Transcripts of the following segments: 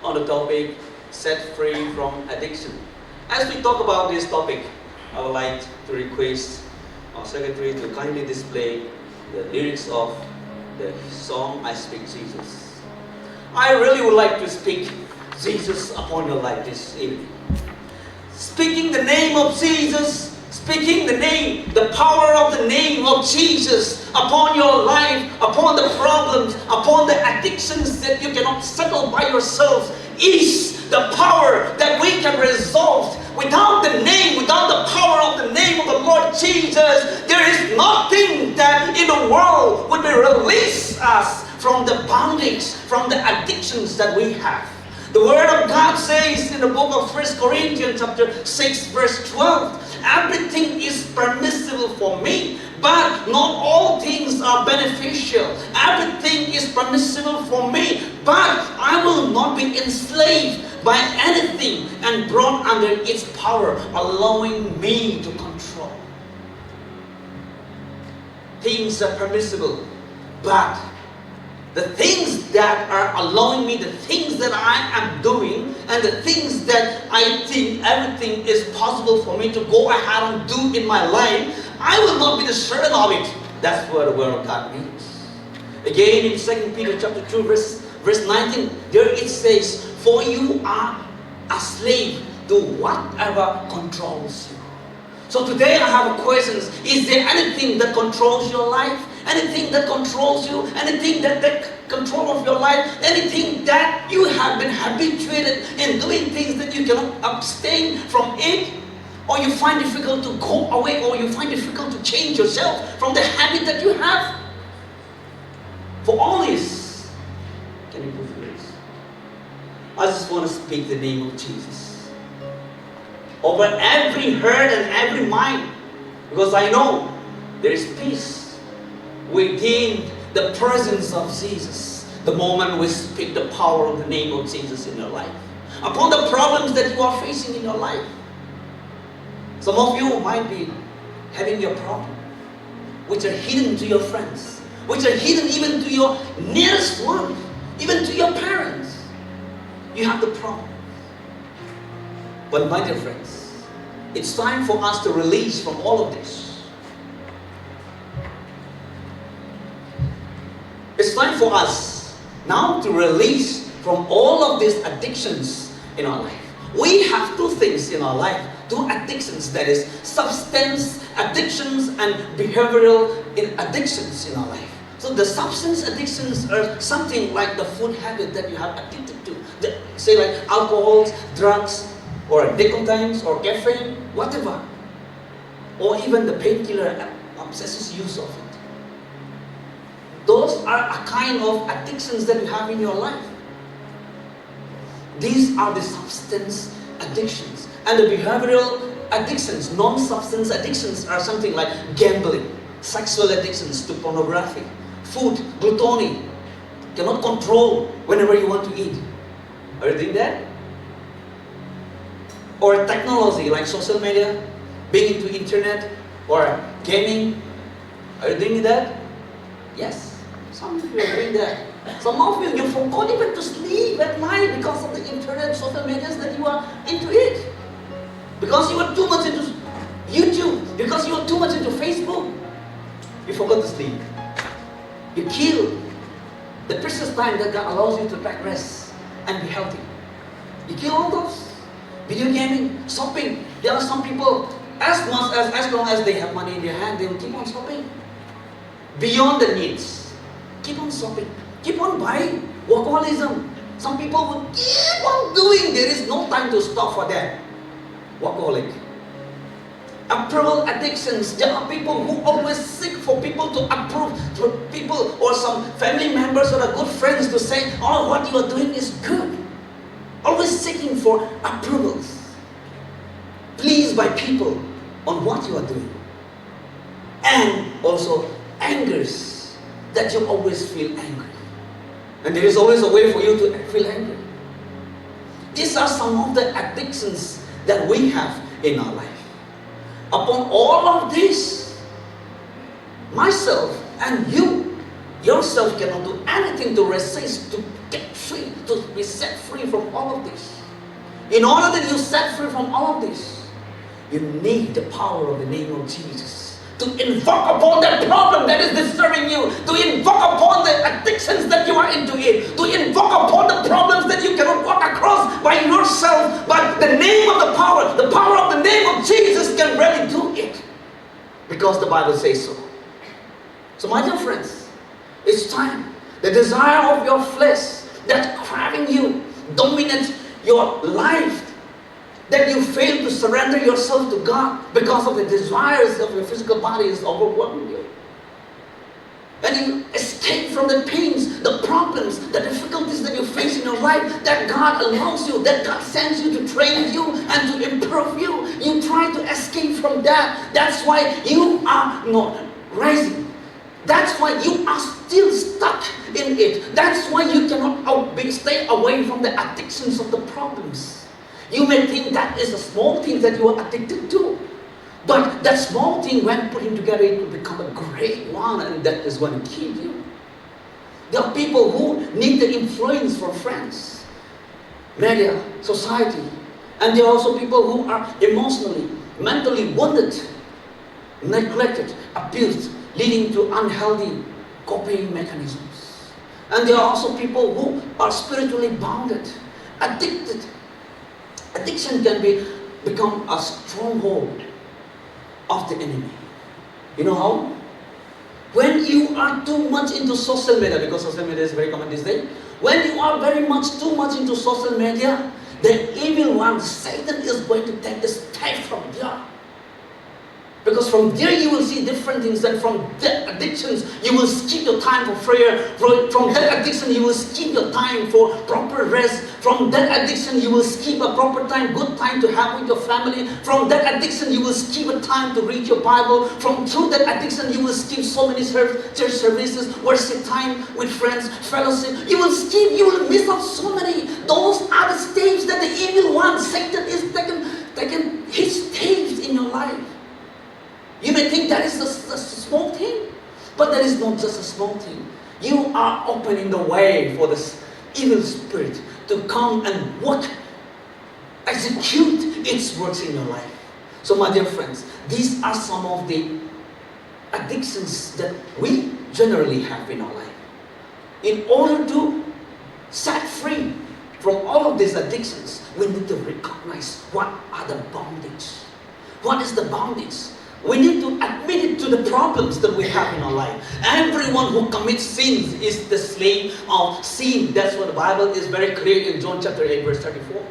on the topic, set free from addiction. As we talk about this topic, I would like to request our secretary to kindly display the lyrics of the song, I Speak Jesus. I really would like to speak Jesus upon your life this evening. Speaking the name of Jesus, speaking the power of the name of Jesus upon your life, upon the problems, upon the addictions that you cannot settle by yourself, is the power that we can resolve. Without the name, without the power of the name of the Lord Jesus, there is nothing that in the world would release us from the bondage, from the addictions that we have. The Word of God says in the book of 1 Corinthians chapter 6 verse 12, everything is permissible for me, but not all things are beneficial. Everything is permissible for me, but I will not be enslaved by anything and brought under its power, allowing me to control. Things are permissible, but the things that are allowing me, the things that I am doing, and the things that I think everything is possible for me to go ahead and do in my life, I will not be the servant of it. That's what the Word of God means. Again, in 2 Peter chapter 2, verse 19, there it says, for you are a slave to whatever controls you. So today I have a question. Is there anything that controls your life? Anything that controls you? Anything that control of your life? Anything that you have been habituated in doing things that you cannot abstain from it? Or you find difficult to go away, or you find difficult to change yourself from the habit that you have? For all this, can you move this? I just want to speak the name of Jesus over every heart and every mind, because I know there is peace within the presence of Jesus the moment we speak the power of the name of Jesus in your life upon the problems that you are facing in your life. Some of you might be having your problem which are hidden to your friends, which are hidden even to your nearest one, even to your parents. You have the problem. But my dear friends, it's time for us to release from all of this. It's time for us now to release from all of these addictions in our life. We have two things in our life, two addictions, that is substance addictions and behavioral addictions in our life. So the substance addictions are something like the food habit that you have addicted to. Say like alcohol, drugs, or nicotine, or caffeine, whatever. Or even the painkiller, obsessive use of it. Those are a kind of addictions that you have in your life. These are the substance addictions. And the behavioral addictions, non-substance addictions, are something like gambling, sexual addictions to pornography, food, gluttony, cannot control whenever you want to eat. Are you doing that? Or technology like social media, being into internet, or gaming. Are you doing that? Yes, some of you are doing that. Some of you, you forgot even to sleep at night because of the internet, social medias that you are into it. Because you are too much into YouTube, because you are too much into Facebook, you forgot to sleep. You kill the precious time that God allows you to take rest and be healthy. You kill all those. Video gaming, shopping. There are some people, as long as they have money in their hand, they will keep on shopping. Beyond the needs. Keep on shopping. Keep on buying. Workaholism. Some people will keep on doing. There is no time to stop for them. Workaholic. Approval addictions. There are people who always seek for people to approve, for people or some family members or good friends to say, oh, what you are doing is good. Always seeking for approvals, pleased by people on what you are doing. And also angers, that you always feel angry. And there is always a way for you to feel angry. These are some of the addictions that we have in our life. Upon all of this, myself and you yourself cannot do anything to resist, to get free, to be set free from all of this. In order that you set free from all of this, you need the power of the name of Jesus. To invoke upon that problem that is disturbing you. To invoke upon the addictions that you are into it. To invoke upon the problems that you cannot walk across by yourself. But the name of the power of the name of Jesus can really do it. Because the Bible says so. So my dear friends, it's time. The desire of your flesh that's craving you dominates your life, that you fail to surrender yourself to God because of the desires of your physical body is overwhelming you. And you escape from the pains, the problems, the difficulties that you face in your life, that God allows you, that God sends you to train you and to improve you. You try to escape from that. That's why you are not rising. That's why you are still stuck in it. That's why you cannot stay away from the addictions of the problems. You may think that is a small thing that you are addicted to. But that small thing, when putting together, it will become a great one, and that is going to kill you. There are people who need the influence from friends, media, society. And there are also people who are emotionally, mentally wounded, neglected, abused, leading to unhealthy coping mechanisms. And there are also people who are spiritually bounded, addicted. Addiction can become a stronghold of the enemy. You know how? When you are too much into social media, because social media is very common these days, when you are too much into social media, the evil one, Satan, is going to take the step from there. Because from there you will see different things, and from that addictions you will skip your time for prayer. From that addiction you will skip your time for proper rest. From that addiction you will skip a proper time, good time to have with your family. From that addiction you will skip a time to read your Bible. Through that addiction you will skip so many church services, worship time with friends, fellowship. You will miss out so many. Those are the steps that the evil one, Satan, is taking his steps in your life. You may think that is a small thing, but that is not just a small thing. You are opening the way for this evil spirit to come and execute its works in your life. So my dear friends, these are some of the addictions that we generally have in our life. In order to set free from all of these addictions, we need to recognize what are the bondage. What is the bondage? We need to admit it to the problems that we have in our life. Everyone who commits sins is the slave of sin. That's what the Bible is very clear in John chapter 8 verse 34.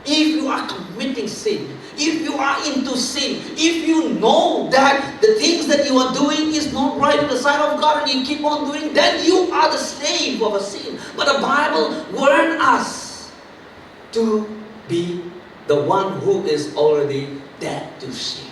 If you are committing sin, if you are into sin, if you know that the things that you are doing is not right in the sight of God and you keep on doing, then you are the slave of a sin. But the Bible warns us to be the one who is already dead to sin.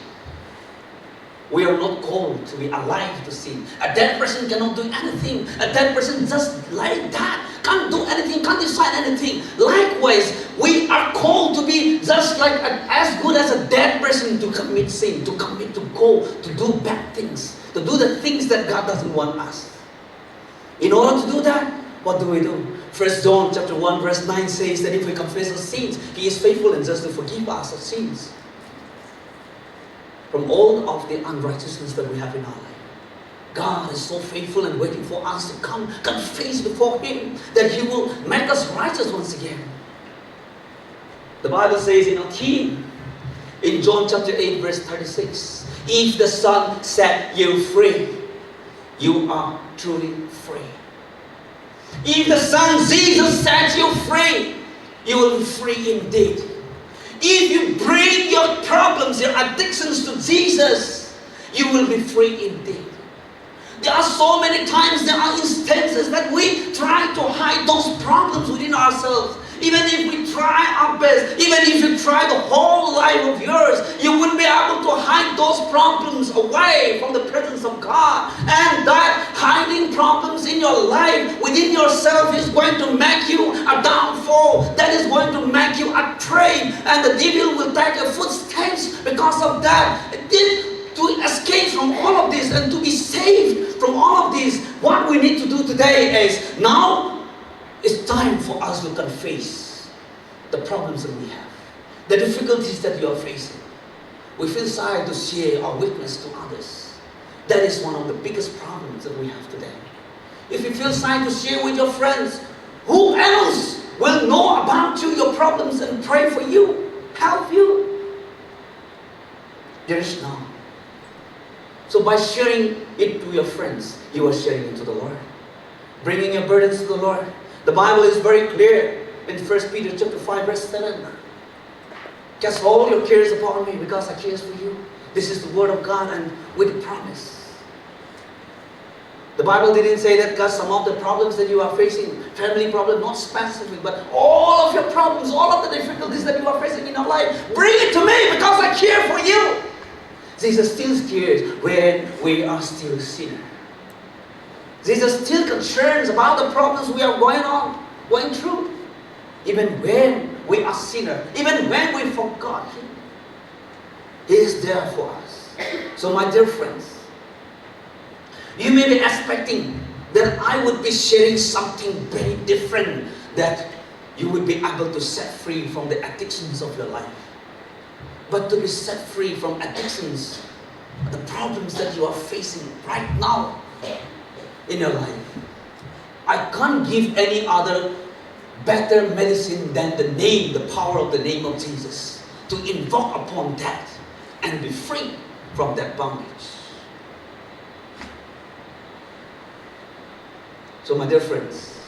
We are not called to be alive to sin. A dead person cannot do anything. A dead person just like that can't do anything, can't decide anything. Likewise, we are called to be just like as good as a dead person to commit sin, to do bad things, to do the things that God doesn't want us. In order to do that, what do we do? 1 John chapter 1 verse 9 says that if we confess our sins, He is faithful and just to forgive us our sins from all of the unrighteousness that we have in our life. God is so faithful and waiting for us to come confess before Him, that He will make us righteous once again. The Bible says in John chapter 8 verse 36, if the Son set you free, you are truly free. If the Son Jesus sets you free, you will be free indeed. If you bring your problems, your addictions to Jesus, you will be free indeed. There are so many times, there are instances that we try to hide those problems within ourselves. Even if we try our best, even if you try the whole life of yours, you wouldn't be able to hide those problems away from the presence of God. And that hiding problems in your life, within yourself, is going to make you a downfall. That is going to make you a prey. And the devil will take your footsteps because of that. To to escape from all of this and to be saved from all of this, what we need to do today is, now it's time for us to confess the problems that we have, the difficulties that you are facing. We feel shy to share our weakness to others. That is one of the biggest problems that we have today. If you feel shy to share with your friends, who else will know about you, your problems, and pray for you, help you? There is none. So by sharing it to your friends, you are sharing it to the Lord. Bringing your burdens to the Lord. The Bible is very clear in 1 Peter chapter 5 verse 7. Cast all your cares upon me because I care for you. This is the word of God and with the promise. The Bible didn't say that because some of the problems that you are facing, family problem, not specific, but all of your problems, all of the difficulties that you are facing in your life, bring it to me because I care for you. Jesus still cares when we are still sinners. Jesus still concerns about the problems we are going through. Even when we are sinners, even when we forgot Him, He is there for us. So my dear friends, you may be expecting that I would be sharing something very different, that you would be able to set free from the addictions of your life. But to be set free from addictions, the problems that you are facing right now in your life, I can't give any other better medicine than the name, the power of the name of Jesus, to invoke upon that and be free from that bondage. So my dear friends,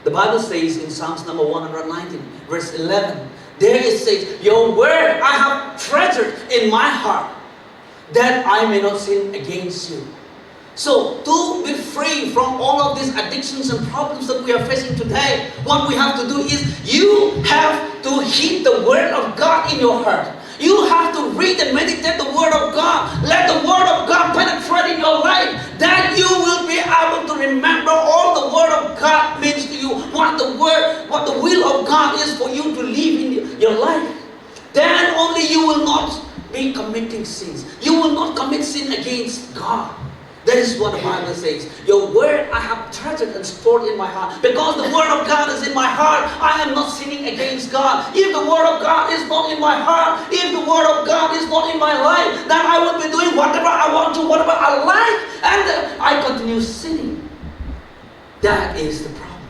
the Bible says in Psalms number 119, verse 11, there it says, your word I have treasured in my heart, that I may not sin against you. So to be free from all of these addictions and problems that we are facing today, what we have to do is, you have to heed the word of God in your heart. You have to read and meditate the word of God. Let the word of God penetrate in your life. Then you will be able to remember all the word of God means to you. What the will of God is for you to live in your life. Then only you will not be committing sins. You will not commit sin against God. That is what the Bible says. Your word I have treasured and stored in my heart. Because the word of God is in my heart, I am not sinning against God. If the word of God is not in my heart, if the word of God is not in my life, then I will be doing whatever I want to, whatever I like, and I continue sinning. That is the problem.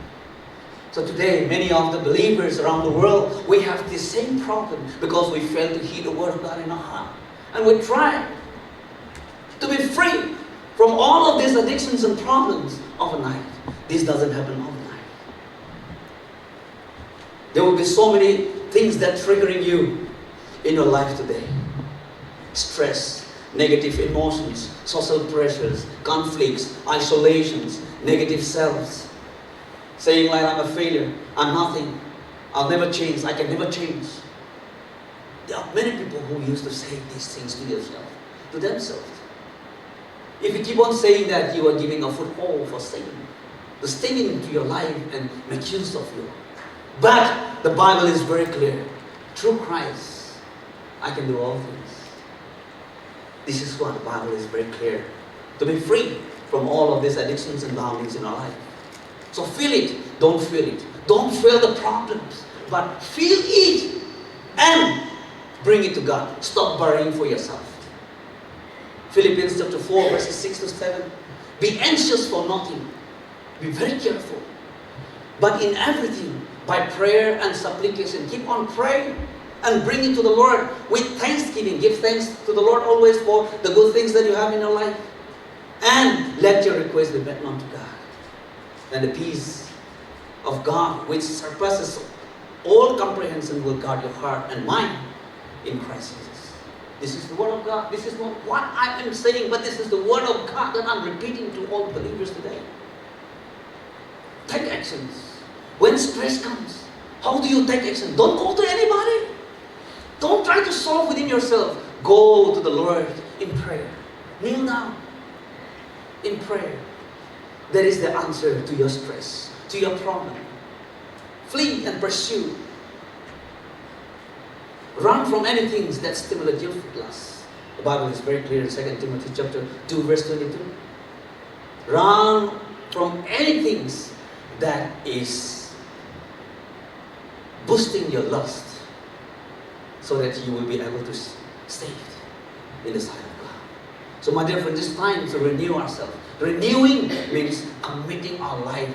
So today, many of the believers around the world, we have the same problem because we fail to heed the word of God in our heart. And we try to be free from all of these addictions and problems overnight. This doesn't happen overnight. There will be so many things that triggering you in your life today. Stress, negative emotions, social pressures, conflicts, isolations, negative selves. Saying like I'm a failure, I'm nothing, I'll never change, I can never change. There are many people who used to say these things to themselves. If you keep on saying that, you are giving a foothold for Satan to step into your life and make use of you. But the Bible is very clear. Through Christ, I can do all things. This is what the Bible is very clear. To be free from all of these addictions and boundings in our life. So feel it, don't feel it. Don't feel the problems, but feel it and bring it to God. Stop worrying for yourself. Philippians chapter 4 verses 6 to 7. Be anxious for nothing. Be very careful. But in everything, by prayer and supplication, keep on praying and bring it to the Lord with thanksgiving. Give thanks to the Lord always for the good things that you have in your life. And let your request be made known to God. And the peace of God, which surpasses all comprehension, will guard your heart and mind in Christ Jesus. This is the word of God. This is not what I am saying, but this is the word of God that I'm repeating to all believers today. Take actions. When stress comes, how do you take action? Don't go to anybody. Don't try to solve within yourself. Go to the Lord in prayer. Kneel down in prayer. That is the answer to your stress, to your problem. Flee and pursue. Run from anything that stimulates your lust. The Bible is very clear in 2 Timothy chapter 2 verse 22. Run from anything that is boosting your lust, so that you will be able to stay in the sight of God. So my dear friends, it's time to renew ourselves. Renewing means committing our life,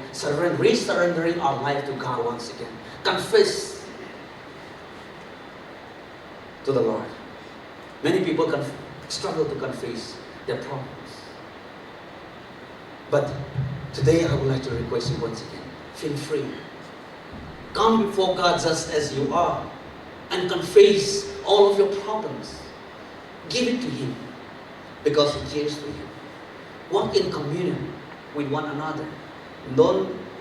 re-surrendering our life to God once again. Confess to the Lord. Many people struggle to confess their problems. But today I would like to request you once again, feel free. Come before God just as you are and confess all of your problems. Give it to Him because He cares for you. Walk in communion with one another.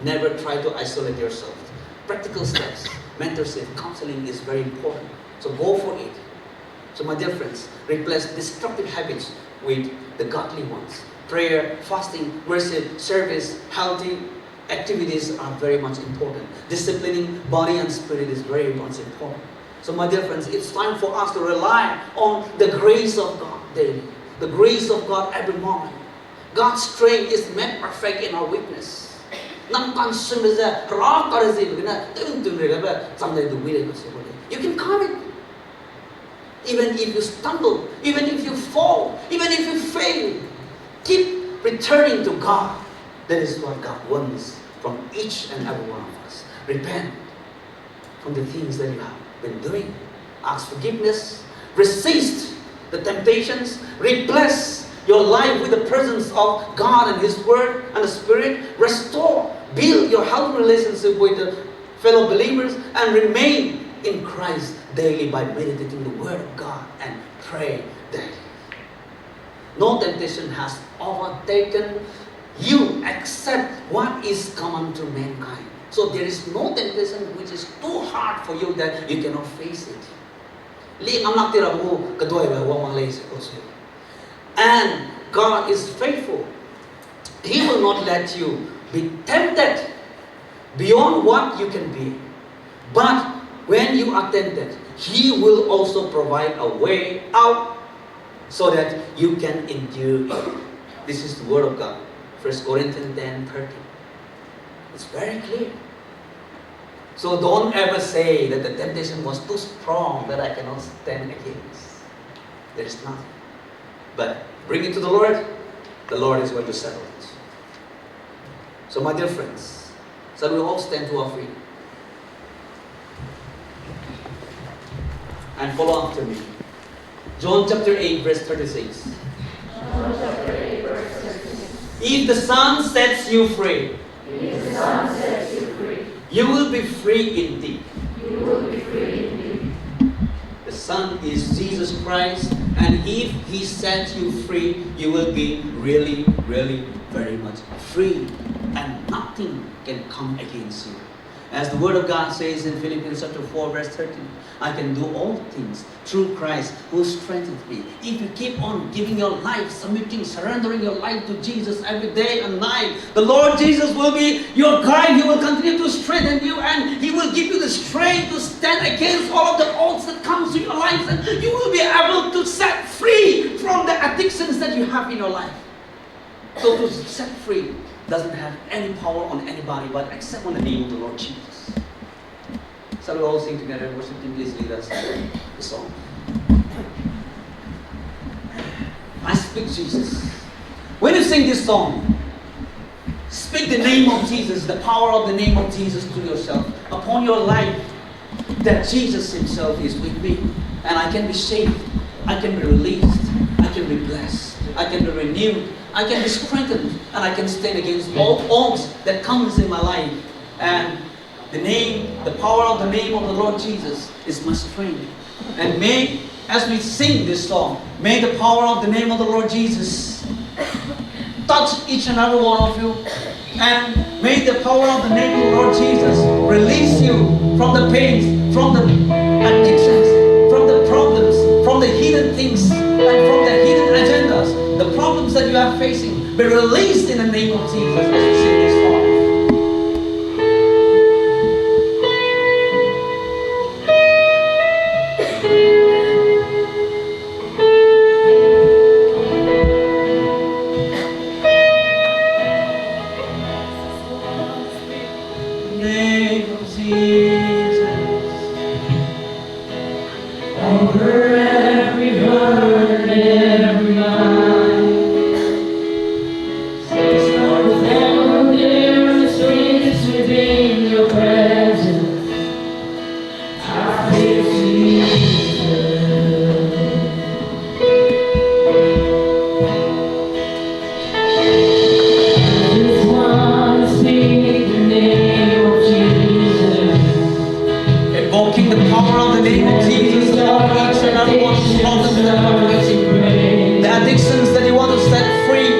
Never try to isolate yourself. Practical steps, mentorship, counseling is very important. So go for it. So my dear friends, replace destructive habits with the godly ones. Prayer, fasting, worship, service, healthy activities are very much important. Disciplining body and spirit is very much important. So my dear friends, it's time for us to rely on the grace of God daily. The grace of God every moment. God's strength is made perfect in our weakness. You can come it. Even if you stumble, even if you fall, even if you fail, keep returning to God. That is what God wants from each and every one of us. Repent from the things that you have been doing. Ask forgiveness. Resist the temptations. Replace your life with the presence of God and His Word and the Spirit. Restore. Build your healthy relationship with the fellow believers and remain in Christ daily by meditating the Word of God and pray daily. No temptation has overtaken you except what is common to mankind. So there is no temptation which is too hard for you that you cannot face it. And God is faithful. He will not let you be tempted beyond what you can be. But when you are tempted, He will also provide a way out so that you can endure it. This is the Word of God. 1 Corinthians 10:30. It's very clear. So don't ever say that the temptation was too strong that I cannot stand against. There is nothing. But bring it to the Lord is going to settle it. So my dear friends, shall we all stand to our feet and follow after me. John chapter 8 verse 36. John chapter 8 verse 36. If the Son sets you free, If the Son sets you free, you will be free indeed. you will be free indeed. The Son is Jesus Christ, and if He sets you free, you will be really, really very much free, and nothing can come against you. As the Word of God says in Philippians chapter 4 verse 13, I can do all things through Christ who strengthens me. If you keep on giving your life, submitting, surrendering your life to Jesus every day and night, the Lord Jesus will be your guide. He will continue to strengthen you, and He will give you the strength to stand against all of the odds that comes to your life, and you will be able to set free from the addictions that you have in your life. So to set free doesn't have any power on anybody but except on the name of the Lord Jesus. Shall we all sing together? Worship team, please lead us in the song. I speak Jesus. When you sing this song, speak the name of Jesus, the power of the name of Jesus to yourself, upon your life, that Jesus Himself is with me, and I can be saved, I can be released, I can be blessed, I can be renewed, I can be strengthened, and I can stand against all odds that comes in my life. And the power of the name of the Lord Jesus is my strength. And may, as we sing this song, may the power of the name of the Lord Jesus touch each and every one of you. And may the power of the name of the Lord Jesus release you from the pains, from the addictions, from the problems, from the hidden things, and from the hidden agendas. The problems that you are facing be released in the name of Jesus as we sing this song. Invoking the power of the name of Jesus upon each and every one. The addictions that you want to set free.